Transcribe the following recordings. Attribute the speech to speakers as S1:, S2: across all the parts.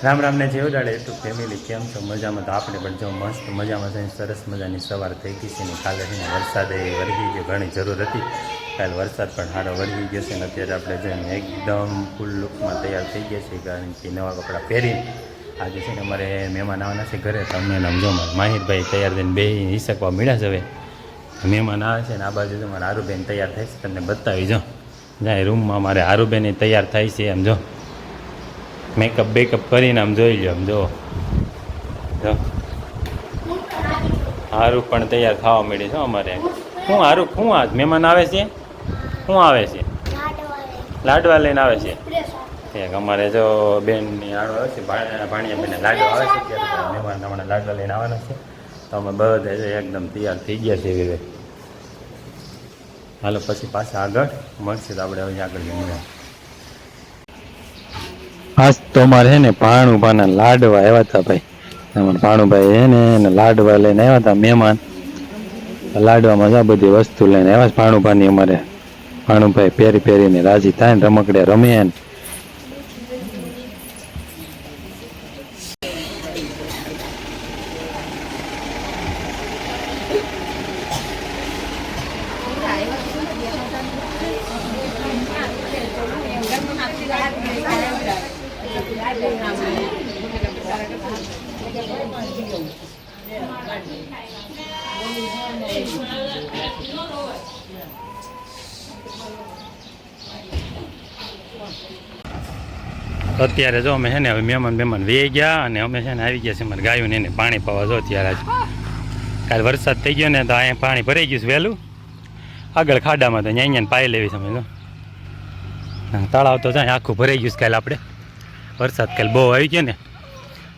S1: રામ રામને જેવું દાડે એટલું ફેમિલી કેમ છો મજામાં? તો આપણે પણ જો મસ્ત મજામાં છે. સરસ મજાની સવાર થઈ ગઈ છે ને કાલે છે ને વરસાદે વરસી ગયો, ઘણી જરૂર હતી. કાલે વરસાદ પણ સારો વરસી ગયો છે ને અત્યારે આપણે જોઈને એકદમ ફૂલ લુકમાં તૈયાર થઈ ગયા છે, કારણ કે નવા કપડાં પહેરીને આજે છે ને અમારે મહેમાન આવવાના છે ઘરે. તો અમને સમજો માહિરભાઈ તૈયાર થઈને બે હિસકવા મળ્યા છે. હવે મહેમાન આવે છે ને આ બાજુ તો મારા આરુબેન તૈયાર થાય છે, તમને બતાવી જો જાય રૂમમાં મારે આરુબેન તૈયાર થાય છે. એમ જો મેકઅપ બેકઅપ કરીને આમ જોઈ લો, આમ જો હારું પણ તૈયાર થવા માંડી છે અમારે. શું હારું શું આજ મહેમાન આવે છે? શું આવે છે? લાડવા લઈને આવે છે. એક અમારે જો બેનની આડો આવે છે, ભાણિયા બેન લાડવા આવે છે. ત્યારે મહેમાન હમણાં લાડવા લઈને આવવાના છે. તો અમે બધા એકદમ તૈયાર થઈ ગયા છે. વિવેક હાલો પછી પાછા આગળ મળશે તો આપણે હવે આગળ જઈએ. આજ તો અમારે છે ને ભાણુભાના લાડવા આવ્યા હતા ભાઈ. અમારે ભાણુભાઈ છે ને લાડવા લઈને આવ્યા હતા મહેમાન. લાડવામાં આ બધી વસ્તુ લઈને આવ્યા છે ભાણુભાની. અમારે ભાણુભાઈ પહેરીને રાજી થાય ને રમકડે રમે ને. અત્યારે જો અમે છે ને હવે મહેમાન વે ગયા અને અમે છે ને આવી ગયા છે અમારે ગાયું ને એને પાણી પાવા. જો અત્યારે આજ કાલે વરસાદ થઈ ગયો ને તો અહીંયા પાણી ભરાઈ ગયું છે વહેલું. આગળ ખાડામાં તો અહીંયા પાઈ લેવી છે. અમે જો તળાવ તો જાય આખું ભરાઈ ગયું છે. કાલે આપણે વરસાદ કાલે બહુ આવી ગયો ને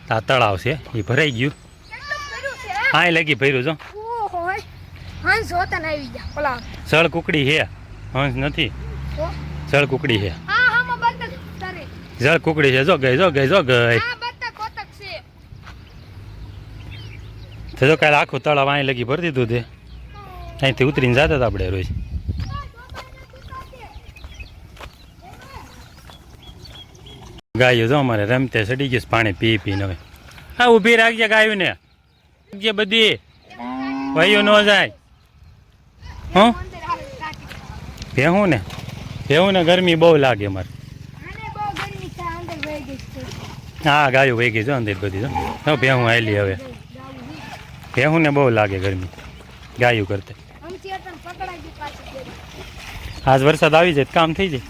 S1: તો આ તળાવ છે એ ભરાઈ ગયું. હા લગી ભર્યું જો સળ કુકડી છે. હંસ નથી, સળ કુકડી છે. જળ કુકડી છે. જો ગઈ તો કાલે આખું તળાવ અહીં લગી ભરી દીધું તે. અહીંથી ઉતરીને જતા હતા આપણે રોજ. ગાયો જો અમારે રમતે ચડી ગયું પાણી પી પીને. હવે હા ઊભી રાખજે ગાયું ને બધી ભાઈઓ ન જાય. હું ભેહું ને ગરમી બહુ લાગે મારે. હા ગાયું વહી ગઈ જો અંદર બધી જો ભેહું આવેલી. હવે ભેહું ને બહુ લાગે ગરમી ગાયું કરતા. આજ વરસાદ આવી જાય કામ થઈ જાય.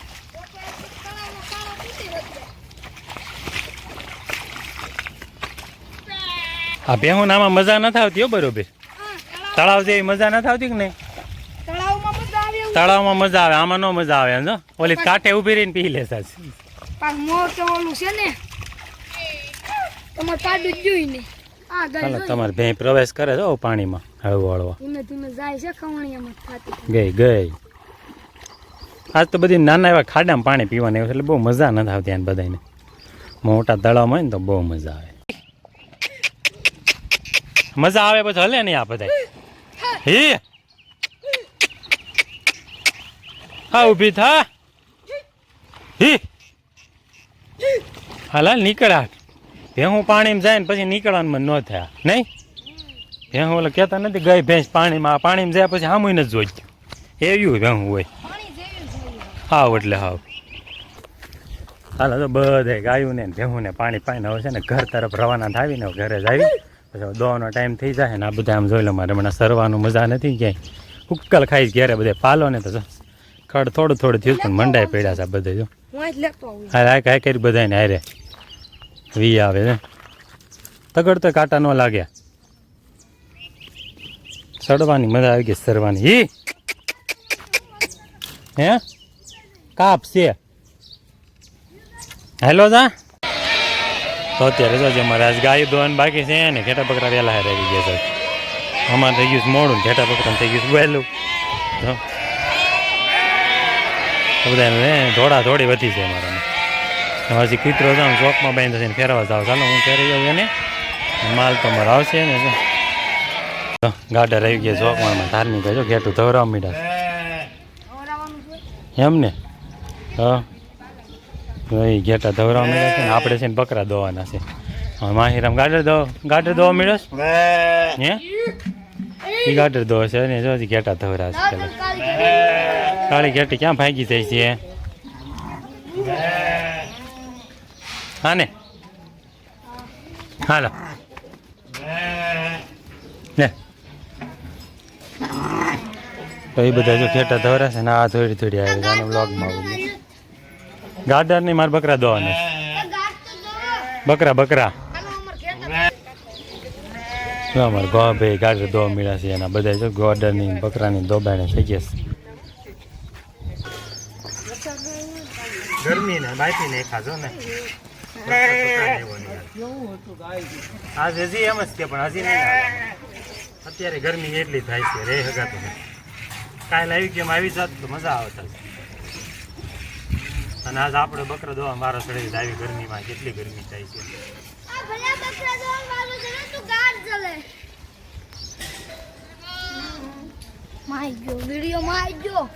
S1: આ ભેહું આમાં મજા નથી આવતી હો બરોબર. તળાવ જેવી મજા નથી આવતી કે નહીં? તળાવમાં મજા આવે, આમાં નો મજા આવે. જો ઓલી કાંઠે ઉભી રહીને પી લે સાચ. તમારે ભેં પ્રવેશ કરે છો પાણીમાં હળવો હળવો. ગઈ આજ તો બધી નાના એવા ખાડામાં પાણી પીવાની એટલે બહુ મજા નથી આવતી. એને બધાને મોટા તળાવમાં હોય ને તો બહુ મજા આવે. મજા આવે પછી હલે નહીં આ બધા. હે હા ઊભી થા. હાલ નીકળ્યા. ભેહું પાણીમાં જાય ને પછી નીકળવાનું મન ન થયા નહીં. ભેહું ઓલા કહેતા નથી ગઈ ભેંસ પાણીમાં જાય પછી હામું નથી જોઈ ગયું. એવું ભેહું હોય. હાવ એટલે હાવ. હાલ તો બધે ગાયું ને ભેહું ને પાણી પાઈને હવે છે ને ઘર તરફ રવાના થાવીને ઘરે જ આવી. પછી દોવાનો ટાઈમ થઈ જાય ને આ બધા આમ જોઈ લો. મારે હમણાં સરવાનું મજા નથી ક્યાંય. ઉક્કલ ખાઈ ઘેરે બધે પાલો ને તો ખડ થોડું થયું પણ મંડાઈ પડ્યા છે બધે. જો હાય કરી બધાને હારે વી આવે ને તગડ તો કાંટા ન લાગ્યા. સડવાની મજા આવી ગઈ સરવાની. હે કાપ છે હેલો જા. તો અત્યારે જો મારે આજ ગાયું ધોવાનું બાકી છે ને ઘેટા બકરા વહેલા હારે આવી ગયા છે. અમારે થઈ ગયું મોડું, ઘેટા બકરા થઈ ગયું વહેલું. બધા ધોડા થોડી વધી છે અમારા. હજી કૂતરો જાઉં ચોકમાં બાંધે છે ને ફેરવા જાવ. ચાલો હું ફેરી જાઉં એને. માલ તો મારો આવશે ને. ગાડા રહી ગયા ચોકમાં ધાર્મિક જો ઘેટું ધવરાવ મીડા એમ ને. હા એ ઘેટા ધવરાવા મળ્યા છે ને આપણે છે ને બકરા દોવાના છે હા માહિરામ ગાડર દોવા મળ્યો છે હે એ ગાડર દો છે ને જો ઘેટા ધવરા છે પેલા કાળી ઘેટી ક્યાં ભાગી જાય છે હા ને હાલો લે તો એ બધા જો ઘેટા ધવરા છે ને આ થોડી થોડી આવે છે આને બ્લોગમાં આવું ગાર્ડન નહીં મારા બકરા દોવાના બકરા અમારે ગો ભાઈ ગાડર દોવા મળ્યા છે એના બધા જો ગોડરની બકરાની દોબાઈને થઈ ગયા છે ગરમી ને બાકી ને ખાજો ને આજ હજી એમ જ કે પણ હજી નહીં અત્યારે ગરમી એટલી થાય છે રે હગાતું કાલે આવી કેમ આવી જાત તો મજા આવતા અને આજ આપણે બકરા દોવા મારા સડે આવી ગરમીમાં કેટલી ગરમી થાય છે
S2: વિડીયો માં આવી ગયો